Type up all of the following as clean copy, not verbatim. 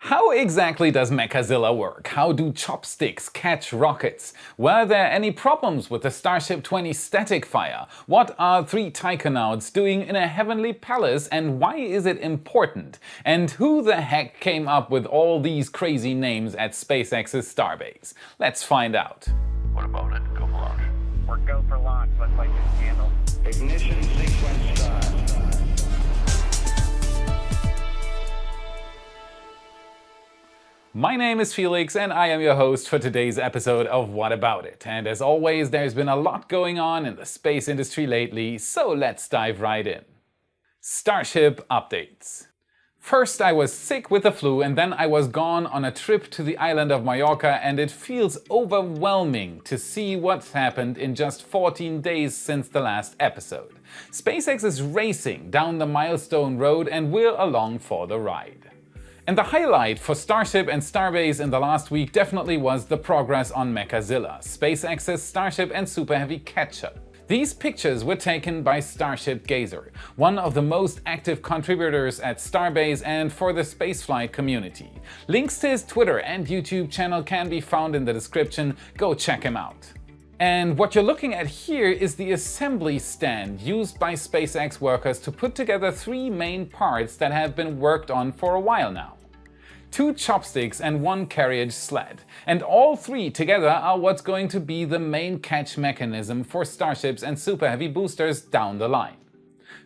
How exactly does Mechazilla work? How do chopsticks catch rockets? Were there any problems with the Starship 20 static fire? What are 3 Taikonauts doing in a heavenly palace and why is it important? And who the heck came up with all these crazy names at SpaceX's Starbase? Let's find out. What about it? Go for launch. We're go for launch. Let's light this candle. Ignition sequence start. My name is Felix and I am your host for today's episode of What About It? And as always, there's been a lot going on in the space industry lately, so let's dive right in. Starship updates. First I was sick with the flu and then I was gone on a trip to the island of Mallorca, and it feels overwhelming to see what's happened in just 14 days since the last episode. SpaceX is racing down the milestone road and we're along for the ride. And the highlight for Starship and Starbase in the last week definitely was the progress on Mechazilla, SpaceX's Starship and Super Heavy catch-up. These pictures were taken by Starship Gazer, one of the most active contributors at Starbase and for the spaceflight community. Links to his Twitter and YouTube channel can be found in the description, go check him out. And what you're looking at here is the assembly stand used by SpaceX workers to put together 3 main parts that have been worked on for a while now. 2 chopsticks and 1 carriage sled. And all 3 together are what's going to be the main catch mechanism for Starships and Super Heavy boosters down the line.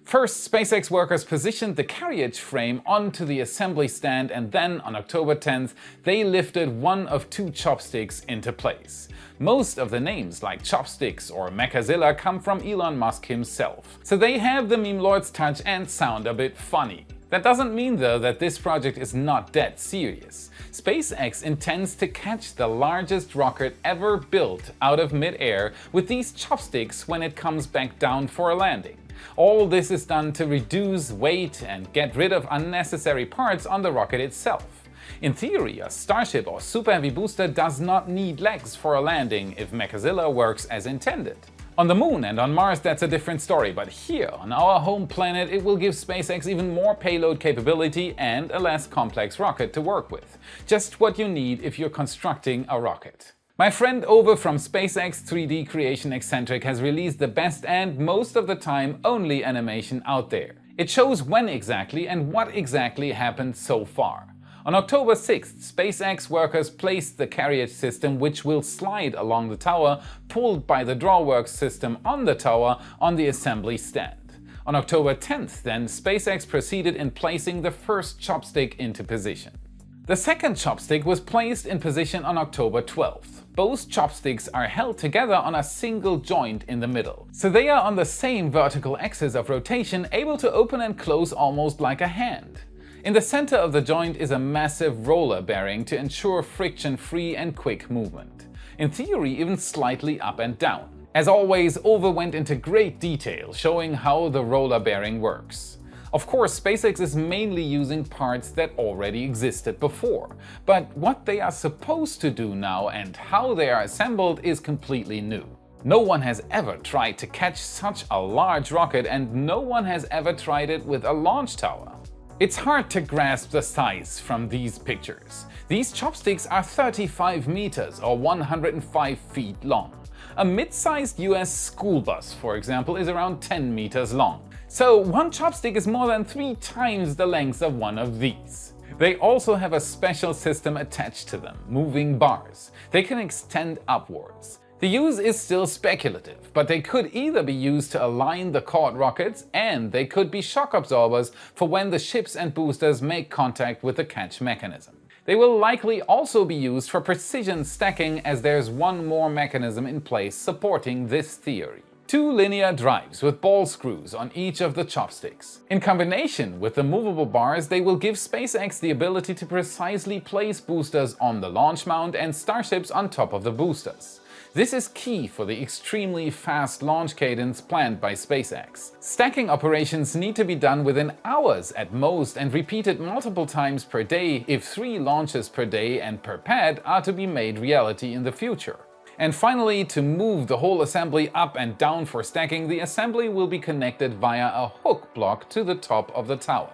First, SpaceX workers positioned the carriage frame onto the assembly stand, and then on October 10th they lifted one of 2 chopsticks into place. Most of the names like chopsticks or Mechazilla come from Elon Musk himself, so they have the meme lord's touch and sound a bit funny. That doesn't mean though that this project is not dead serious. SpaceX intends to catch the largest rocket ever built out of mid-air with these chopsticks when it comes back down for a landing. All this is done to reduce weight and get rid of unnecessary parts on the rocket itself. In theory, a Starship or Super Heavy booster does not need legs for a landing if Mechazilla works as intended. On the Moon and on Mars that's a different story, but here on our home planet it will give SpaceX even more payload capability and a less complex rocket to work with. Just what you need if you're constructing a rocket. My friend over from SpaceX 3D creation Eccentric has released the best and most of the time only animation out there. It shows when exactly and what exactly happened so far. On October 6th, SpaceX workers placed the carriage system, which will slide along the tower, pulled by the drawworks system on the tower, on the assembly stand. On October 10th, then, SpaceX proceeded in placing the first chopstick into position. The second chopstick was placed in position on October 12th. Both chopsticks are held together on a single joint in the middle, so they are on the same vertical axis of rotation, able to open and close almost like a hand. In the center of the joint is a massive roller bearing to ensure friction-free and quick movement. In theory, even slightly up and down. As always, Over went into great detail showing how the roller bearing works. Of course, SpaceX is mainly using parts that already existed before, but what they are supposed to do now and how they are assembled is completely new. No one has ever tried to catch such a large rocket, and no one has ever tried it with a launch tower. It's hard to grasp the size from these pictures. These chopsticks are 35 meters or 105 feet long. A mid-sized US school bus, for example, is around 10 meters long. So one chopstick is more than 3 times the length of one of these. They also have a special system attached to them, moving bars. They can extend upwards. The use is still speculative, but they could either be used to align the caught rockets, and they could be shock absorbers for when the ships and boosters make contact with the catch mechanism. They will likely also be used for precision stacking, as there's one more mechanism in place supporting this theory. 2 linear drives with ball screws on each of the chopsticks. In combination with the movable bars, they will give SpaceX the ability to precisely place boosters on the launch mount and Starships on top of the boosters. This is key for the extremely fast launch cadence planned by SpaceX. Stacking operations need to be done within hours at most and repeated multiple times per day if 3 launches per day and per pad are to be made reality in the future. And finally, to move the whole assembly up and down for stacking, the assembly will be connected via a hook block to the top of the tower.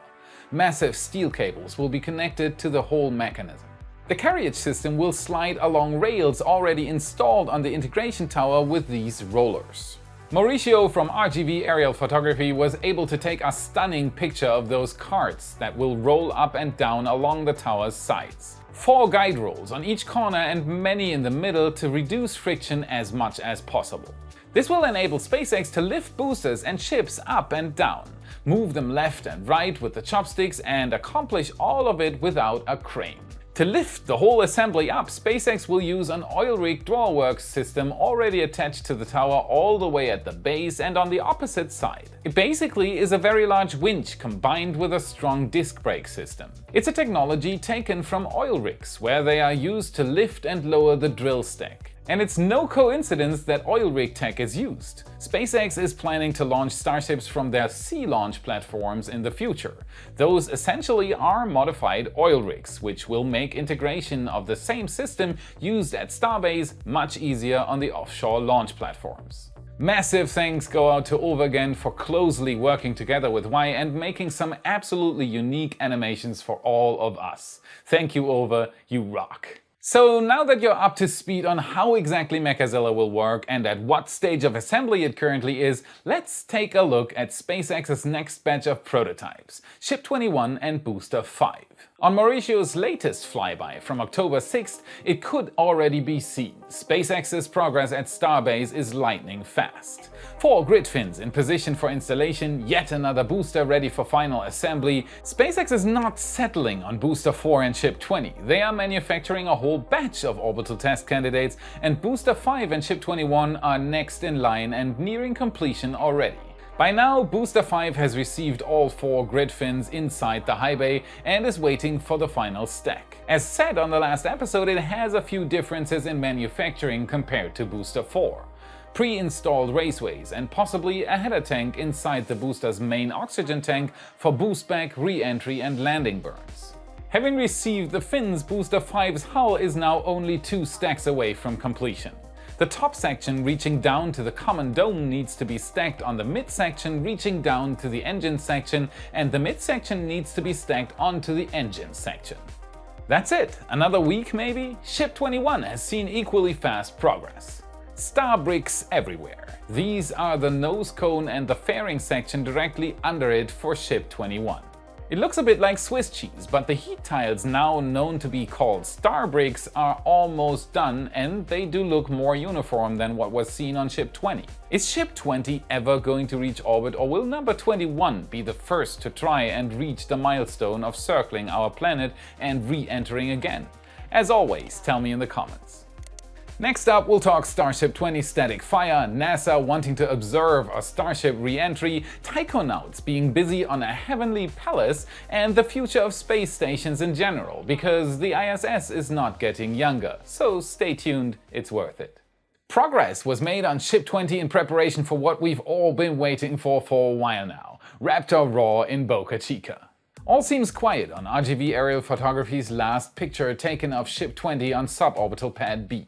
Massive steel cables will be connected to the whole mechanism. The carriage system will slide along rails already installed on the integration tower with these rollers. Mauricio from RGV Aerial Photography was able to take a stunning picture of those carts that will roll up and down along the tower's sides. 4 guide rolls on each corner and many in the middle to reduce friction as much as possible. This will enable SpaceX to lift boosters and ships up and down, move them left and right with the chopsticks, and accomplish all of it without a crane. To lift the whole assembly up, SpaceX will use an oil rig drawworks system already attached to the tower all the way at the base and on the opposite side. It basically is a very large winch combined with a strong disc brake system. It's a technology taken from oil rigs, where they are used to lift and lower the drill stack. And it's no coincidence that oil rig tech is used. SpaceX is planning to launch Starships from their sea launch platforms in the future. Those essentially are modified oil rigs, which will make integration of the same system used at Starbase much easier on the offshore launch platforms. Massive thanks go out to Ove again for closely working together with Y and making some absolutely unique animations for all of us. Thank you, Ove, you rock. So now that you're up to speed on how exactly Mechazilla will work and at what stage of assembly it currently is, let's take a look at SpaceX's next batch of prototypes, Ship 21 and Booster 5. On Mauricio's latest flyby from October 6th, it could already be seen. SpaceX's progress at Starbase is lightning fast. 4 grid fins in position for installation, yet another booster ready for final assembly. SpaceX is not settling on Booster 4 and Ship 20. They are manufacturing a whole batch of orbital test candidates, and Booster 5 and Ship 21 are next in line and nearing completion already. By now, Booster 5 has received all 4 grid fins inside the high bay and is waiting for the final stack. As said on the last episode, it has a few differences in manufacturing compared to Booster 4. Pre-installed raceways and possibly a header tank inside the booster's main oxygen tank for boost back, re-entry and landing burns. Having received the fins, Booster 5's hull is now only 2 stacks away from completion. The top section reaching down to the common dome needs to be stacked on the mid-section reaching down to the engine section, and the mid-section needs to be stacked onto the engine section. That's it, another week maybe? Ship 21 has seen equally fast progress. Star bricks everywhere. These are the nose cone and the fairing section directly under it for Ship 21. It looks a bit like Swiss cheese, but the heat tiles, now known to be called star bricks, are almost done, and they do look more uniform than what was seen on Ship 20. Is Ship 20 ever going to reach orbit, or will number 21 be the first to try and reach the milestone of circling our planet and re-entering again? As always, tell me in the comments. Next up, we'll talk Starship 20 static fire, NASA wanting to observe a Starship re-entry, Taikonauts being busy on a heavenly palace, and the future of space stations in general, because the ISS is not getting younger, so stay tuned, it's worth it. Progress was made on Ship 20 in preparation for what we've all been waiting for a while now, Raptor Raw in Boca Chica. All seems quiet on RGV Aerial Photography's last picture taken of Ship 20 on suborbital pad B.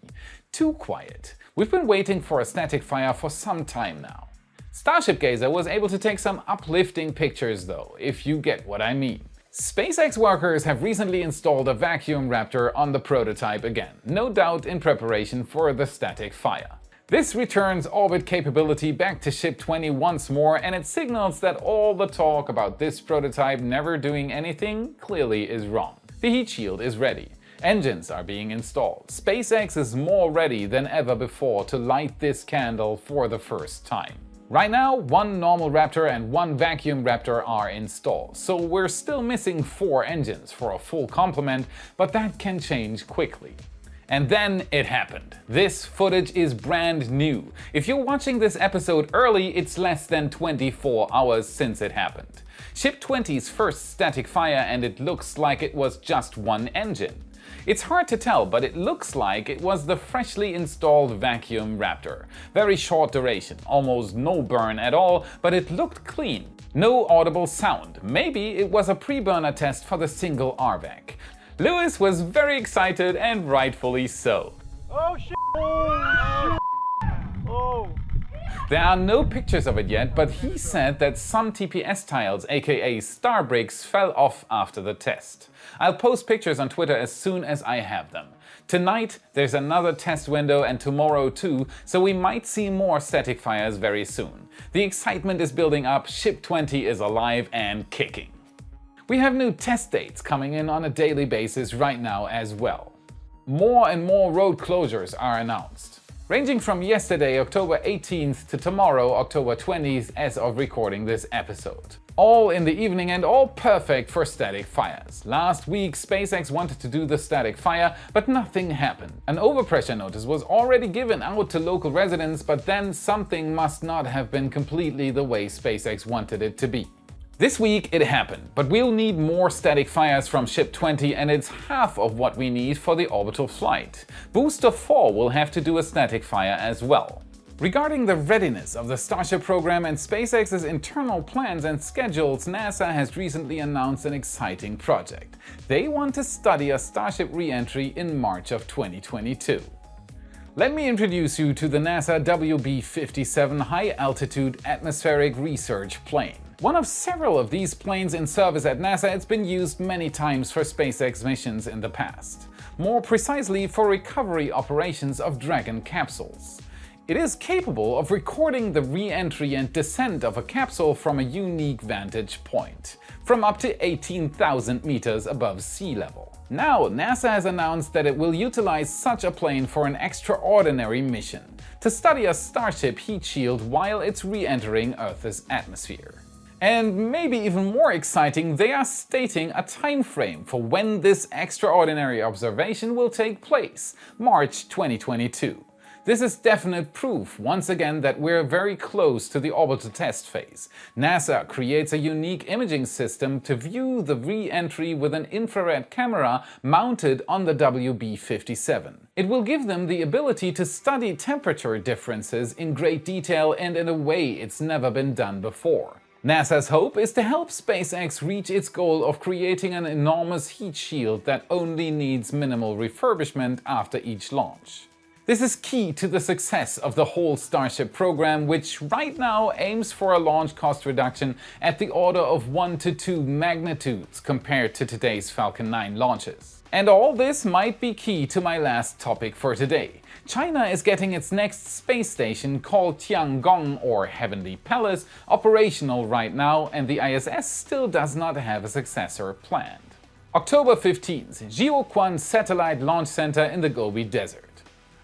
Too quiet. We've been waiting for a static fire for some time now. Starship Gazer was able to take some uplifting pictures though, if you get what I mean. SpaceX workers have recently installed a vacuum Raptor on the prototype again, no doubt in preparation for the static fire. This returns orbit capability back to Ship 20 once more, and it signals that all the talk about this prototype never doing anything clearly is wrong. The heat shield is ready. Engines are being installed. SpaceX is more ready than ever before to light this candle for the first time. Right now, 1 normal Raptor and 1 vacuum Raptor are installed, so we're still missing 4 engines for a full complement, but that can change quickly. And then it happened. This footage is brand new. If you're watching this episode early, it's less than 24 hours since it happened. Ship 20's first static fire, and it looks like it was just 1 engine. It's hard to tell, but it looks like it was the freshly installed vacuum Raptor. Very short duration, almost no burn at all, but it looked clean. No audible sound. Maybe it was a pre-burner test for the single RVAC. Lewis was very excited, and rightfully so. Oh shit! Oh shit! Oh! There are no pictures of it yet, but he said that some TPS tiles, aka star bricks, fell off after the test. I'll post pictures on Twitter as soon as I have them. Tonight there's another test window and tomorrow too, so we might see more static fires very soon. The excitement is building up, Ship 20 is alive and kicking. We have new test dates coming in on a daily basis right now as well. More and more road closures are announced, ranging from yesterday, October 18th, to tomorrow, October 20th, as of recording this episode. All in the evening and all perfect for static fires. Last week, SpaceX wanted to do the static fire, but nothing happened. An overpressure notice was already given out to local residents, but then something must not have been completely the way SpaceX wanted it to be. This week it happened, but we'll need more static fires from Ship 20 and it's half of what we need for the orbital flight. Booster 4 will have to do a static fire as well. Regarding the readiness of the Starship program and SpaceX's internal plans and schedules, NASA has recently announced an exciting project. They want to study a Starship re-entry in March of 2022. Let me introduce you to the NASA WB-57 High Altitude Atmospheric Research Plane. One of several of these planes in service at NASA, it's been used many times for SpaceX missions in the past. More precisely for recovery operations of Dragon capsules. It is capable of recording the re-entry and descent of a capsule from a unique vantage point, from up to 18,000 meters above sea level. Now, NASA has announced that it will utilize such a plane for an extraordinary mission, to study a Starship heat shield while it's re-entering Earth's atmosphere. And maybe even more exciting, they are stating a time frame for when this extraordinary observation will take place, March 2022. This is definite proof, once again, that we're very close to the orbital test phase. NASA creates a unique imaging system to view the re-entry with an infrared camera mounted on the WB-57. It will give them the ability to study temperature differences in great detail and in a way it's never been done before. NASA's hope is to help SpaceX reach its goal of creating an enormous heat shield that only needs minimal refurbishment after each launch. This is key to the success of the whole Starship program, which right now aims for a launch cost reduction at the order of 1 to 2 magnitudes compared to today's Falcon 9 launches. And all this might be key to my last topic for today. China is getting its next space station, called Tiangong or Heavenly Palace, operational right now, and the ISS still does not have a successor planned. October 15th, Jiuquan Satellite Launch Center in the Gobi Desert.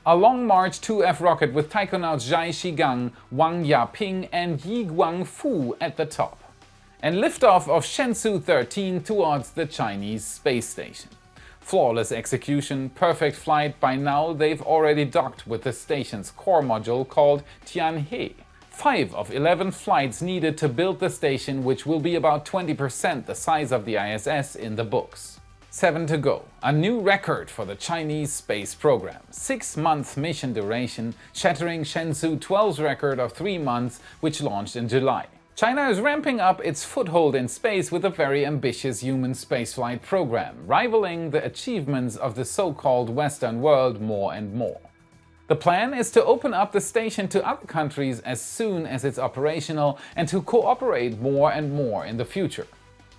A Long March 2F rocket with Taikonauts Zhai Shigang, Wang Yaping and Yi Guangfu at the top. And liftoff of Shenzhou 13 towards the Chinese space station. Flawless execution, perfect flight. By now they've already docked with the station's core module called Tianhe. 5 of 11 flights needed to build the station, which will be about 20% the size of the ISS in the books. 7 to go. A new record for the Chinese space program. 6-month mission duration, shattering Shenzhou 12's record of 3 months, which launched in July. China is ramping up its foothold in space with a very ambitious human spaceflight program, rivaling the achievements of the so-called Western world more and more. The plan is to open up the station to other countries as soon as it's operational and to cooperate more and more in the future.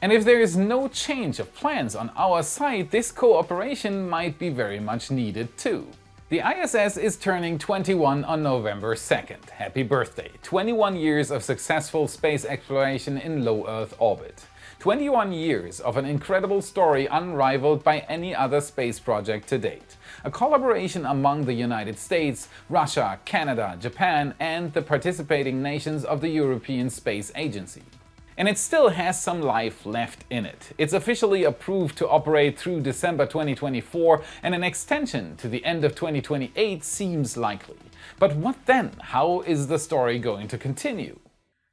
And if there is no change of plans on our side, this cooperation might be very much needed too. The ISS is turning 21 on November 2nd. Happy birthday! 21 years of successful space exploration in low Earth orbit. 21 years of an incredible story unrivaled by any other space project to date. A collaboration among the United States, Russia, Canada, Japan and the participating nations of the European Space Agency. And it still has some life left in it. It's officially approved to operate through December 2024 and an extension to the end of 2028 seems likely. But what then? How is the story going to continue?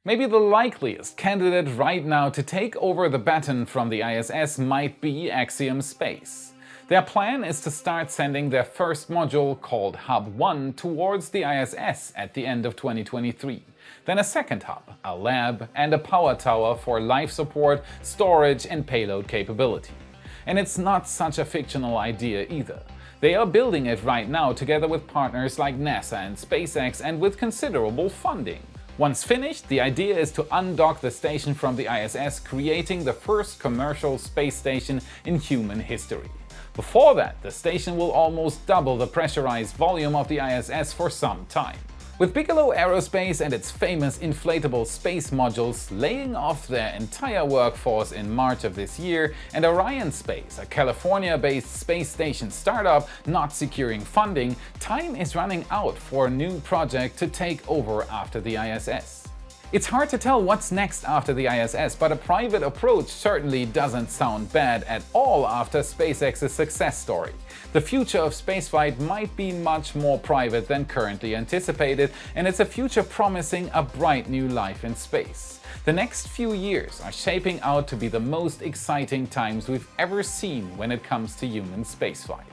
Maybe the likeliest candidate right now to take over the baton from the ISS might be Axiom Space. Their plan is to start sending their first module, called Hub 1, towards the ISS at the end of 2023. Then a second hub, a lab, and a power tower for life support, storage, and payload capability. And it's not such a fictional idea either. They are building it right now together with partners like NASA and SpaceX and with considerable funding. Once finished, the idea is to undock the station from the ISS, creating the first commercial space station in human history. Before that, the station will almost double the pressurized volume of the ISS for some time. With Bigelow Aerospace and its famous inflatable space modules laying off their entire workforce in March of this year, and Orion Space, a California-based space station startup, not securing funding, time is running out for a new project to take over after the ISS. It's hard to tell what's next after the ISS, but a private approach certainly doesn't sound bad at all after SpaceX's success story. The future of spaceflight might be much more private than currently anticipated, and it's a future promising a bright new life in space. The next few years are shaping out to be the most exciting times we've ever seen when it comes to human spaceflight.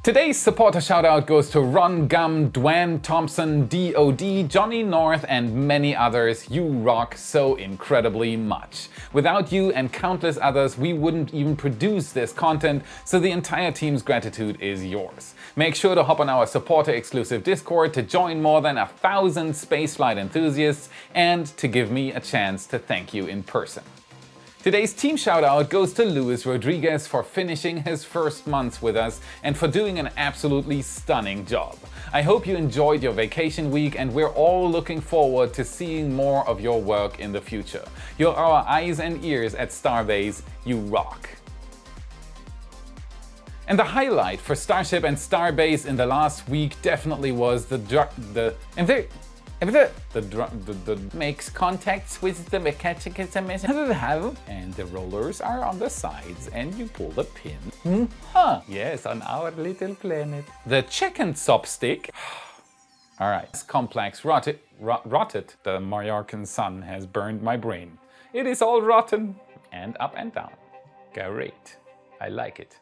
Today's supporter shoutout goes to Ron Gum, Dwayne Thompson, DOD, Johnny North, and many others. You rock so incredibly much. Without you and countless others, we wouldn't even produce this content, so the entire team's gratitude is yours. Make sure to hop on our supporter-exclusive Discord to join more than 1,000 spaceflight enthusiasts and to give me a chance to thank you in person. Today's team shoutout goes to Luis Rodriguez for finishing his first months with us and for doing an absolutely stunning job. I hope you enjoyed your vacation week, and we're all looking forward to seeing more of your work in the future. You're our eyes and ears at Starbase. You rock. And the highlight for Starship and Starbase in the last week definitely was makes contacts with the Mechazilla, and the rollers are on the sides and you pull the pin. Yes, on our little planet. The chicken chopstick. Alright, this complex rotted. The Mallorcan sun has burned my brain. It is all rotten and up and down. Great. I like it.